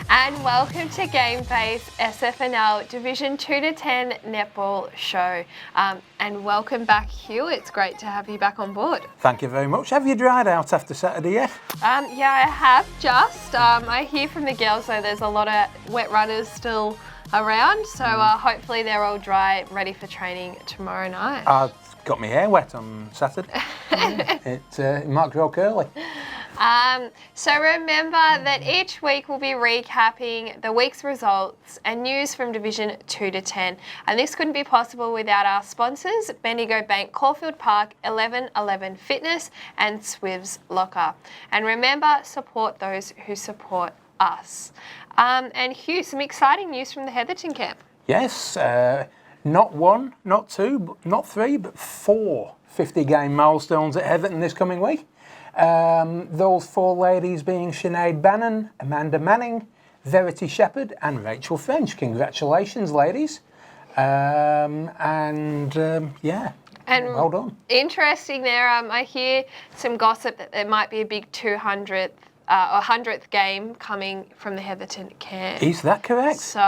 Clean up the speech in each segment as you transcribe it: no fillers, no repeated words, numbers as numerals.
And welcome to GameFace SFNL Division 2 to 10 Netball Show. And welcome back, Hugh. It's great to have you back on board. Thank you very much. Have you dried out after Saturday yet? Yeah, I have just. I hear from the girls though there's a lot of wet runners still around, so hopefully they're all dry, ready for training tomorrow night. I got my hair wet on Saturday. It might grow curly. So remember that each week we'll be recapping the week's results and news from Division 2 to 10. And this couldn't be possible without our sponsors, Bendigo Bank, Caulfield Park, 1111 Fitness and Swiv's Locker. And remember, support those who support us. And Hugh, some exciting news from the Heatherton camp. Yes, not one, not two, not three, but 4 50-game milestones at Heatherton this coming week. Those 4 ladies being Sinead Bannon, Amanda Manning, Verity Shepherd and Rachel French. Congratulations, ladies. Yeah, and well done. Interesting there, I hear some gossip that there might be a big 200th or 100th game coming from the Heatherton camp. Is that correct? So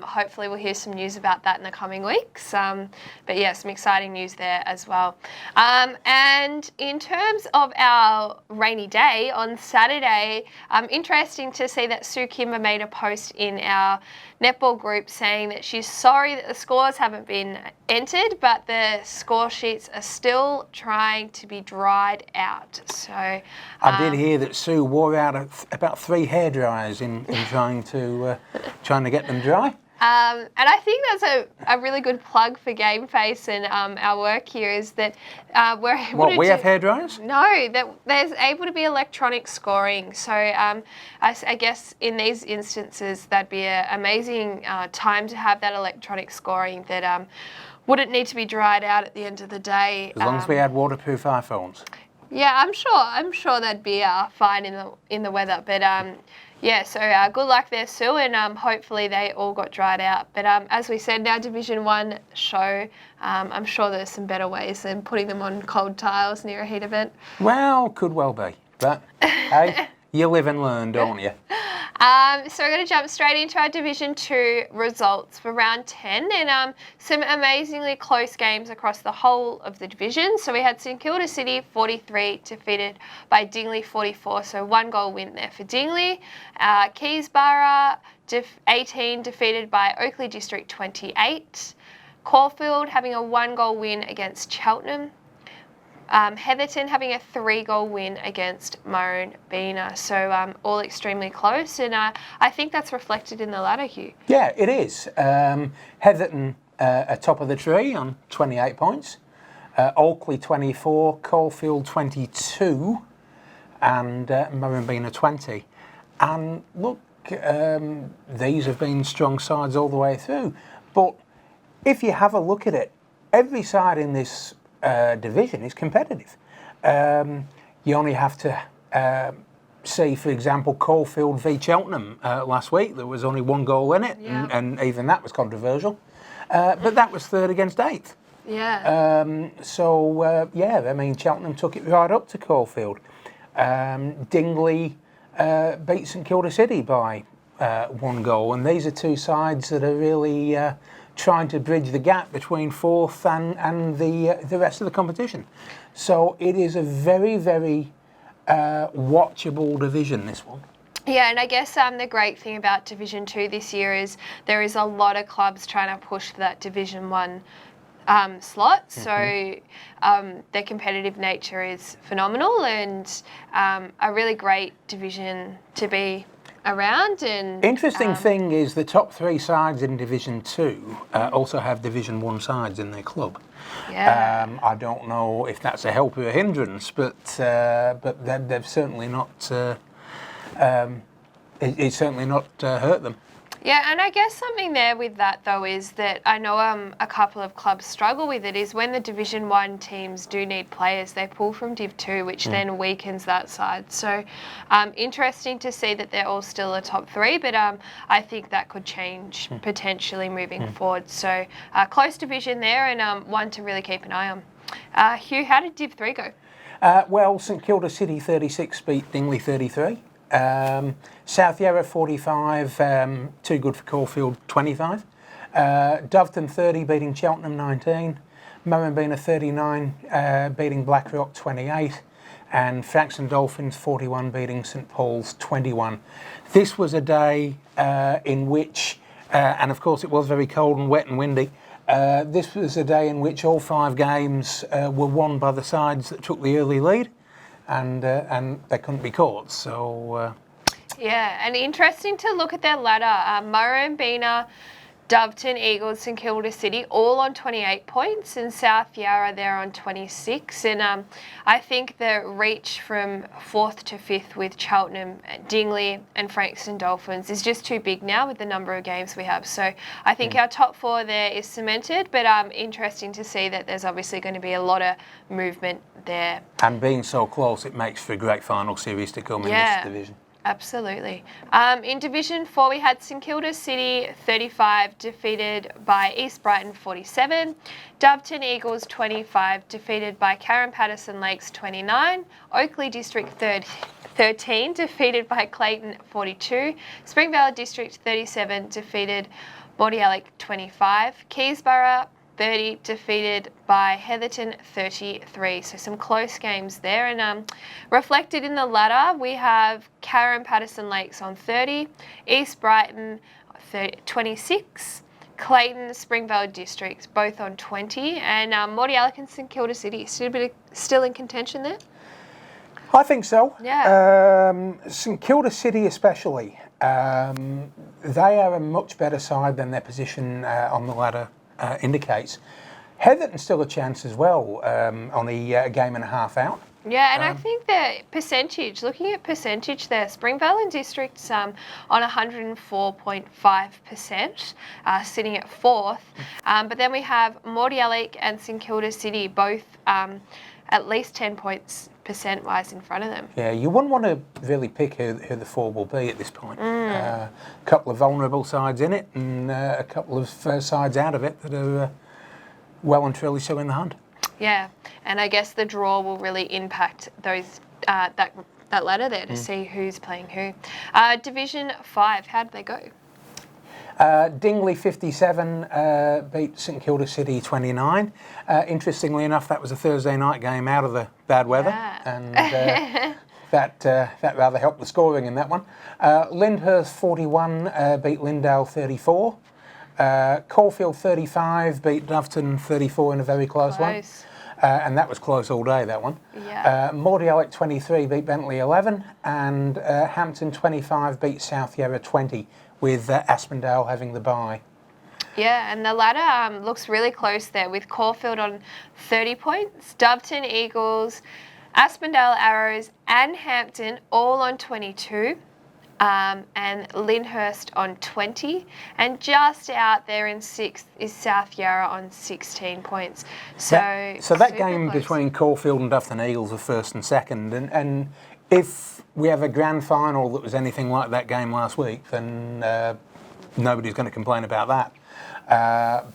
hopefully we'll hear some news about that in the coming weeks. But yeah, some exciting news there as well. And in terms of our rainy day on Saturday, interesting to see that Sue Kimber made a post in our netball group saying that she's sorry that the scores haven't been entered, but the score sheets are still trying to be dried out. So I did hear that Sue wore out about 3 hairdryers in trying to get them dry. And I think that's a really good plug for GameFace and our work here is that we're able to have hairdryers? No, that there's able to be electronic scoring. So I guess in these instances that'd be an amazing time to have that electronic scoring that wouldn't need to be dried out at the end of the day. As long as we had waterproof iPhones. Yeah, I'm sure that'd be fine in the weather. But yeah, so good luck there, Sue, and hopefully they all got dried out. But as we said, now Division 1 show, I'm sure there's some better ways than putting them on cold tiles near a heat event. Well, could well be. But hey, you live and learn, don't you? So we're going to jump straight into our Division 2 results for round 10 and some amazingly close games across the whole of the division. So we had St Kilda City 43 defeated by Dingley 44, so 1-goal win there for Dingley. Keysborough 18 defeated by Oakley District 28. Caulfield having a 1-goal win against Cheltenham. Heatherton having a 3-goal win against Maroonbina. So all extremely close, and I think that's reflected in the ladder, Hugh. Yeah, it is. Heatherton are top of the tree on 28 points. Oakley 24, Caulfield 22, and Maroonbina 20. And look, these have been strong sides all the way through. But if you have a look at it, every side in this division is competitive. You only have to see, for example, Caulfield v Cheltenham last week. There was only 1 goal in it, yeah. and even that was controversial. But that was 3rd against 8th. Yeah. Yeah, I mean, Cheltenham took it right up to Caulfield. Dingley beat St Kilda City by 1 goal, and these are 2 sides that are really trying to bridge the gap between 4th and the rest of the competition. So it is a very, very watchable division, this one. Yeah, and I guess the great thing about Division 2 this year is there is a lot of clubs trying to push for that Division 1 slot. So their competitive nature is phenomenal and a really great division to be around. And interesting thing is the top 3 sides in Division 2 also have Division 1 sides in their club. Yeah. I don't know if that's a help or a hindrance, but they've certainly not. It's certainly not hurt them. Yeah, and I guess something there with that though is that I know a couple of clubs struggle with it is when the Division 1 teams do need players, they pull from Div 2, which then weakens that side. So interesting to see that they're all still a top 3, but I think that could change potentially moving forward. So close division there and one to really keep an eye on. Hugh, how did Div 3 go? Well, St Kilda City 36 beat Dingley 33. South Yarra 45, too good for Caulfield 25. Doveton 30 beating Cheltenham 19. Murrumbina 39 beating Blackrock 28. And Frankston Dolphins 41 beating St Paul's 21. This was a day in which, and of course it was very cold and wet and windy, this was a day in which all 5 games were won by the sides that took the early lead, and they couldn't be caught. So yeah, and interesting to look at their ladder. Murrumbina, Doveton, Eagles, St Kilda City, all on 28 points, and South Yarra they're on 26. And I think the reach from 4th to 5th with Cheltenham, Dingley, and Frankston Dolphins is just too big now with the number of games we have. So I think our top 4 there is cemented, but interesting to see that there's obviously going to be a lot of movement there. And being so close, it makes for a great final series to come in this division. Absolutely. In Division 4, we had St Kilda City 35 defeated by East Brighton 47. Doveton Eagles 25 defeated by Karen Patterson Lakes 29. Oakley District 13 defeated by Clayton 42. Springvale District 37 defeated Mordialloc 25. Keysborough 30 defeated by Heatherton 33. So some close games there. And reflected in the ladder, we have Karen Patterson Lakes on 30, East Brighton 26, Clayton, Springvale Districts both on 20, and Mordialloc and St Kilda City still in contention there. I think so. Yeah. St Kilda City especially. They are a much better side than their position on the ladder indicates. Heatherton's still a chance as well, only a game and a half out. Yeah, and I think the percentage, looking at percentage there, Springvale and District's on 104.5%, sitting at 4th. But then we have Mordialloc and St Kilda City both at least 10 points percent-wise in front of them. Yeah, you wouldn't want to really pick who the 4 will be at this point. A couple of vulnerable sides in it, and a couple of sides out of it that are well and truly still in the hunt. Yeah, and I guess the draw will really impact those that ladder there to see who's playing who. Division 5, how did they go? Dingley 57 beat St Kilda City 29. Interestingly enough, that was a Thursday night game out of the bad weather, and that rather helped the scoring in that one. Lyndhurst 41 beat Lindale 34. Caulfield 35 beat Doveton 34 in a very close one. And that was close all day, that one. Yeah. Mordialloc 23 beat Bentley 11, and Hampton 25 beat South Yarra 20, with Aspendale having the bye. Yeah, and the ladder looks really close there with Caulfield on 30 points, Doveton Eagles, Aspendale Arrows and Hampton all on 22, and Lyndhurst on 20, and just out there in 6th is South Yarra on 16 points. So that game close between Caulfield and Doveton Eagles are 1st and 2nd, and if we have a grand final that was anything like that game last week, then nobody's going to complain about that.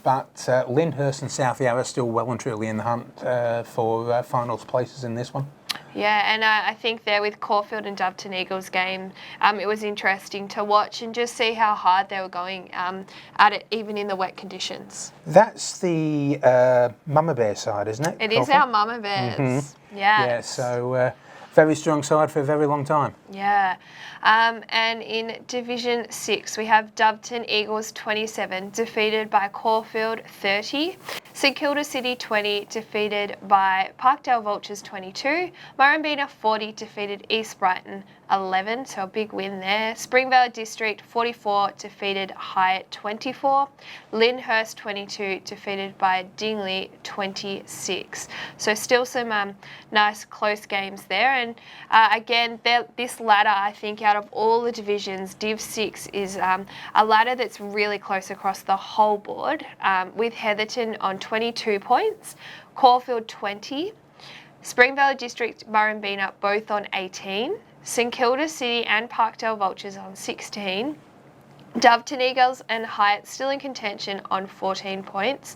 But Lyndhurst and South Yarra are still well and truly in the hunt for finals places in this one. Yeah, and I think there with Caulfield and Doveton Eagles game, it was interesting to watch and just see how hard they were going at it, even in the wet conditions. That's the Mama Bear side, isn't it? It is our Mama Bears. Mm-hmm. Yeah, so very strong side for a very long time. Yeah. And in Division 6, we have Doveton Eagles 27, defeated by Caulfield 30. St Kilda City 20, defeated by Parkdale Vultures 22. Murrumbina 40, defeated East Brighton 11, so a big win there. Springvale District 44, defeated Hyatt 24. Lyndhurst 22, defeated by Dingley 26. So still some nice close games there. And again, this ladder, I think, out of all the divisions, Div 6 is a ladder that's really close across the whole board, with Heatherton on 22 points, Caulfield 20, Springvale District, Murrumbina both on 18, St Kilda City and Parkdale Vultures on 16, Doveton Eagles and Hyatt still in contention on 14 points,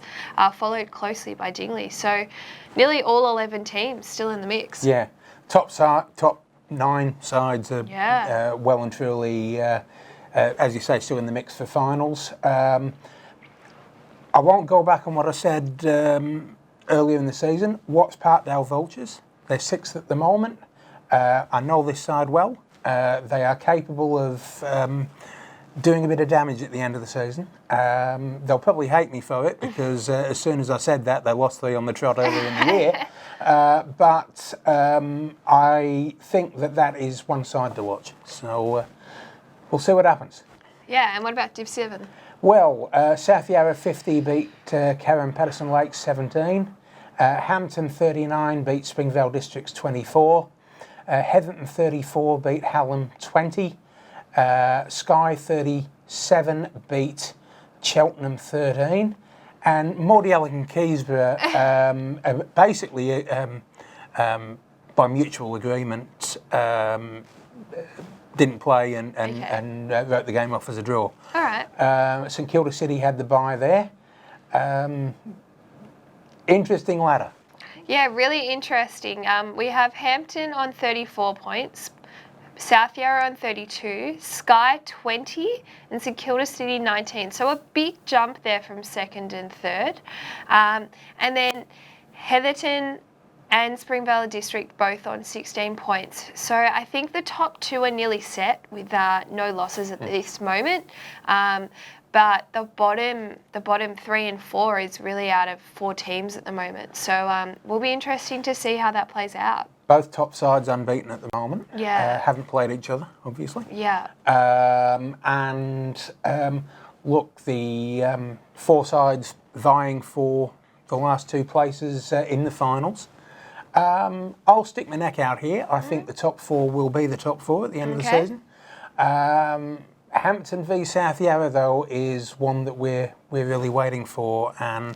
followed closely by Dingley. So nearly all 11 teams still in the mix. Yeah, top 9 sides are well and truly, as you say, still in the mix for finals. I won't go back on what I said earlier in the season. Watts Parkdale Vultures, they're 6th at the moment. I know this side well. They are capable of doing a bit of damage at the end of the season. They'll probably hate me for it because as soon as I said that, they lost 3 on the trot earlier in the year. But I think that is one side to watch. So we'll see what happens. Yeah, and what about Div 7? Well, South Yarra 50 beat Karen Patterson Lakes 17. Hampton 39 beat Springvale Districts 24. Heatherton 34 beat Hallam 20. Skye 37 beat Cheltenham 13. And Mordialloc and Keysborough basically, by mutual agreement, didn't play and wrote the game off as a draw. All right. St Kilda City had the bye there. Interesting ladder. Yeah, really interesting. We have Hampton on 34 points, South Yarra on 32, Skye 20, and St Kilda City 19. So a big jump there from second and third. And then Heatherton and Springvale District both on 16 points. So I think the top 2 are nearly set with no losses at this moment. But the bottom 3 and 4 is really out of 4 teams at the moment. So will be interesting to see how that plays out. Both top sides unbeaten at the moment. Yeah. Haven't played each other, obviously. Yeah. Look, the 4 sides vying for the last 2 places in the finals. I'll stick my neck out here. I think the top 4 will be the top 4 at the end of the season. Hampton v South Yarra, though, is one that we're really waiting for, and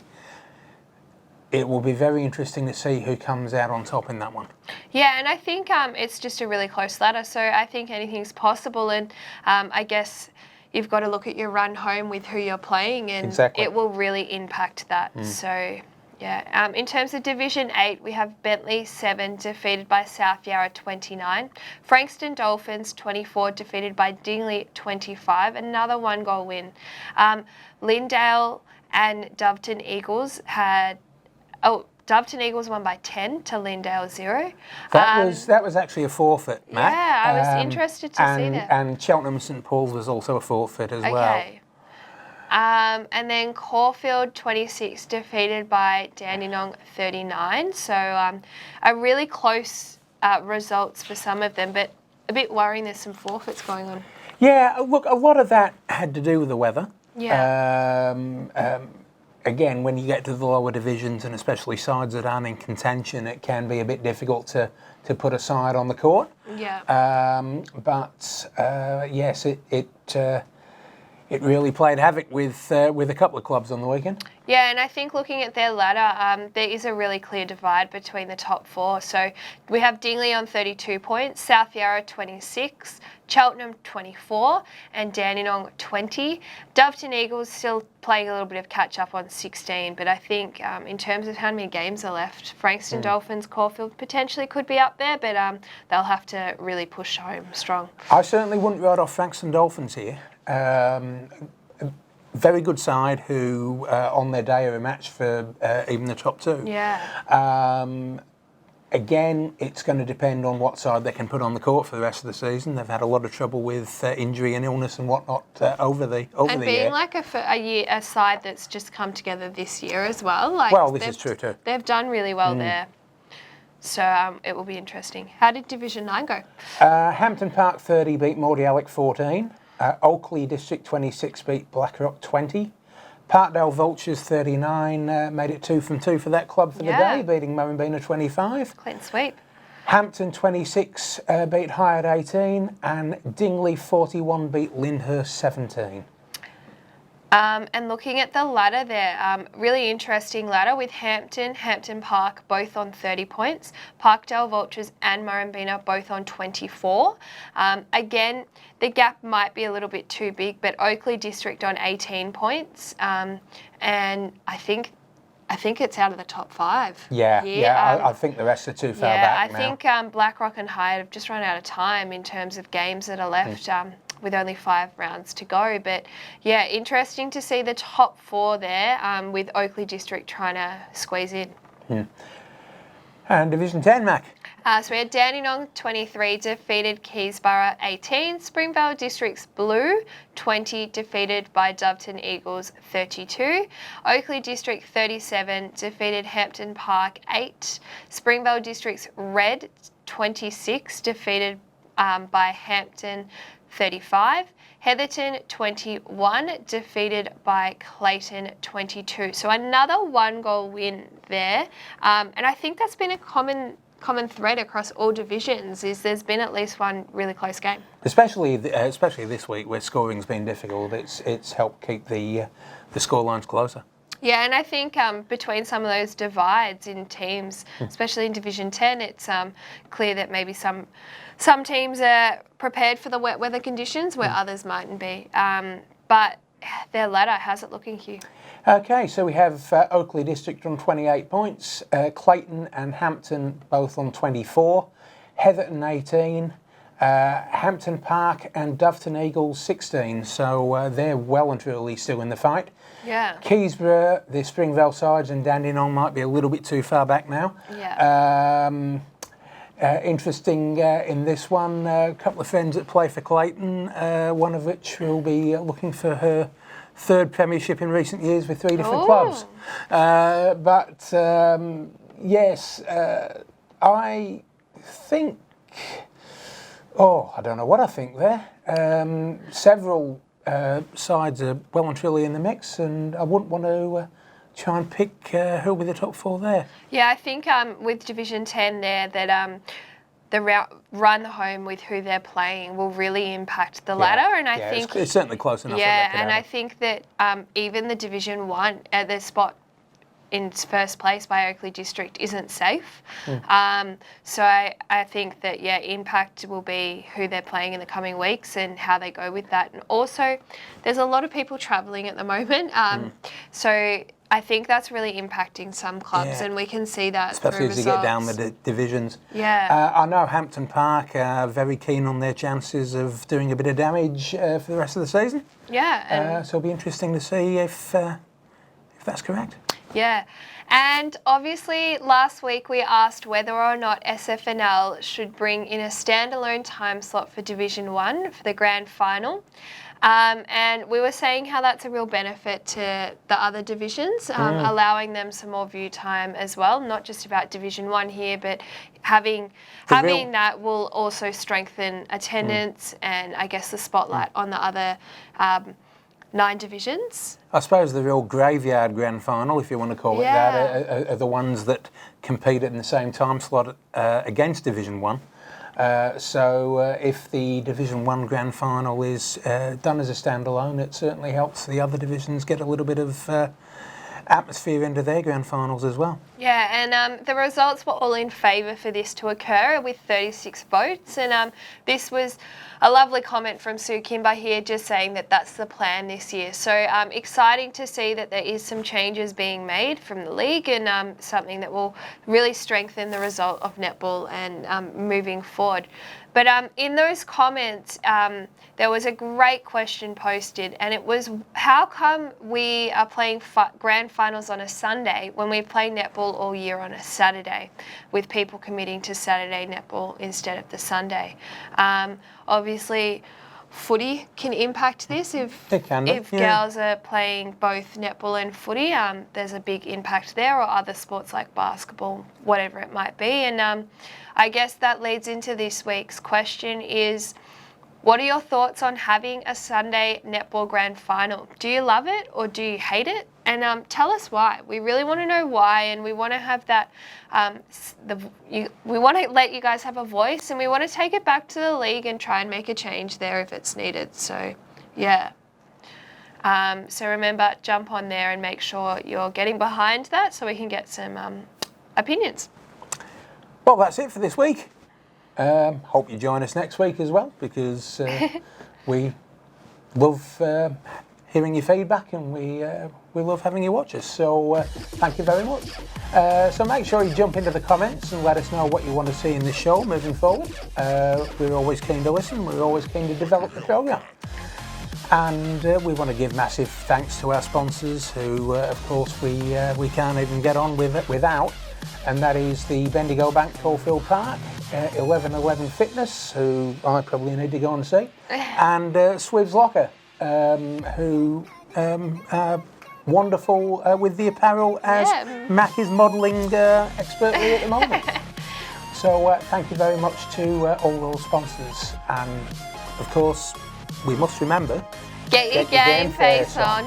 it will be very interesting to see who comes out on top in that one. Yeah, and I think it's just a really close ladder, so I think anything's possible, and I guess you've got to look at your run home with who you're playing, and it will really impact that. So, yeah. In terms of Division 8, we have Bentley 7 defeated by South Yarra 29. Frankston Dolphins 24 defeated by Dingley 25. Another 1-goal win. Lindale and Doveton Eagles had... Doveton Eagles won by 10 to Lindale 0. That was actually a forfeit, Matt. Yeah, I was interested to see that. And Cheltenham St Paul's was also a forfeit as well. Okay. And then Caulfield 26 defeated by Dandenong 39. So a really close results for some of them, but a bit worrying there's some forfeits going on. Yeah, look, a lot of that had to do with the weather. Yeah. Again, when you get to the lower divisions and especially sides that aren't in contention, it can be a bit difficult to put a side on the court. Yeah. Yes, it really played havoc with a couple of clubs on the weekend. Yeah, and I think looking at their ladder, there is a really clear divide between the top 4. So we have Dingley on 32 points, South Yarra 26, Cheltenham 24, and Dandenong 20. Doveton Eagles still playing a little bit of catch up on 16, but I think in terms of how many games are left, Frankston Dolphins, Caulfield potentially could be up there, but they'll have to really push home strong. I certainly wouldn't write off Frankston Dolphins here. Very good side who on their day are a match for even the top 2. Yeah. Again, it's going to depend on what side they can put on the court for the rest of the season. They've had a lot of trouble with injury and illness and whatnot over the year. And being like a side that's just come together this year as well. Well, this is true too. They've done really well there. So it will be interesting. How did Division 9 go? Hampton Park 30 beat Mordialloc 14. Oakley District 26 beat Blackrock 20. Parkdale Vultures 39 made it 2 from 2 for that club for the day, beating Murrumbina 25. Clean sweep. Hampton 26 beat Hired 18, and Dingley 41 beat Lyndhurst 17. And looking at the ladder there, really interesting ladder with Hampton Park both on 30 points, Parkdale Vultures and Murrumbina both on 24. Again, the gap might be a little bit too big, but Oakley District on 18 points. And I think I think it's out of the top 5. Yeah, here. yeah. I think the rest are too far back now. I think Blackrock and Hyde have just run out of time in terms of games that are left. With only 5 rounds to go. But yeah, interesting to see the top 4 there, with Oakley District trying to squeeze in. And Division 10, Mac. So we had Dandenong 23 defeated Keysborough 18, Springvale District's Blue 20 defeated by Doveton Eagles 32, Oakley District 37 defeated Hampton Park 8, Springvale District's Red 26 defeated by Hampton 35. Heatherton 21 defeated by Clayton 22. So another 1-goal win there. And I think that's been a common thread across all divisions, is there's been at least one really close game. Especially this week where scoring's been difficult, it's helped keep the scorelines closer. Yeah, and I think between some of those divides in teams, especially in Division 10, it's clear that maybe some teams are prepared for the wet weather conditions where others mightn't be. But their ladder, how's it looking, Hugh? Okay, so we have Oakley District on 28 points, Clayton and Hampton both on 24, Heatherton 18, Hampton Park and Doveton Eagles 16, so they're well and truly still in the fight. Yeah. Keysborough, the Springvale sides and Dandenong might be a little bit too far back now. Yeah. Interesting in this one, a couple of friends that play for Clayton, one of which will be looking for her 3rd premiership in recent years with 3 different clubs. Yes, I think, I don't know what I think there. Several sides are well and truly in the mix, and I wouldn't want to try and pick who'll be the top 4 there. Yeah, I think with Division 10 there, that the run home with who they're playing will really impact the ladder, and I think it's certainly close enough. Yeah, and I think that even the Division 1 at the spot in first place by Oakley District isn't safe. So I think that, impact will be who they're playing in the coming weeks and how they go with that. And also, there's a lot of people travelling at the moment. So I think that's really impacting some clubs, and we can see that especially as you get down the divisions. Yeah. I know Hampton Park are very keen on their chances of doing a bit of damage for the rest of the season. Yeah. So it'll be interesting to see if that's correct. Yeah, and obviously last week we asked whether or not SFNL should bring in a standalone time slot for Division 1 for the grand final. And we were saying how that's a real benefit to the other divisions, allowing them some more view time as well, not just about Division 1 here, but having that will also strengthen attendance and I guess the spotlight on the other 9 divisions. I suppose the real graveyard grand final, if you want to call it that, are the ones that compete in the same time slot against Division 1. So if the Division 1 grand final is done as a standalone, it certainly helps the other divisions get a little bit of atmosphere into their grand finals as well. Yeah, and the results were all in favour for this to occur with 36 votes, and this was a lovely comment from Sue Kimber here, just saying that that's the plan this year. So exciting to see that there is some changes being made from the league, and something that will really strengthen the result of netball and moving forward. But in those comments, there was a great question posted, and it was, how come we are playing grand finals on a Sunday when we play netball all year on a Saturday, with people committing to Saturday netball instead of the Sunday? Obviously, footy can impact this. If girls are playing both netball and footy, there's a big impact there, or other sports like basketball, whatever it might be. And I guess that leads into this week's question is, what are your thoughts on having a Sunday netball grand final? Do you love it or do you hate it? And tell us why. We really want to know why, and we want to have that. We want to let you guys have a voice, and we want to take it back to the league and try and make a change there if it's needed. So, yeah. So remember, jump on there and make sure you're getting behind that, so we can get some opinions. Well, that's it for this week. Hope you join us next week as well, because we love hearing your feedback, and we love having you watch us. So thank you very much. So make sure you jump into the comments and let us know what you want to see in this show moving forward. We're always keen to listen. We're always keen to develop the programme. And we want to give massive thanks to our sponsors, who, of course, we can't even get on without, and that is the Bendigo Bank Caulfield Park, 1111 Fitness, who I probably need to go and see, and Swiv's Locker, who are wonderful with the apparel, as Mac is modelling expertly at the moment. So thank you very much to all those sponsors, and of course, we must remember, get your game face on.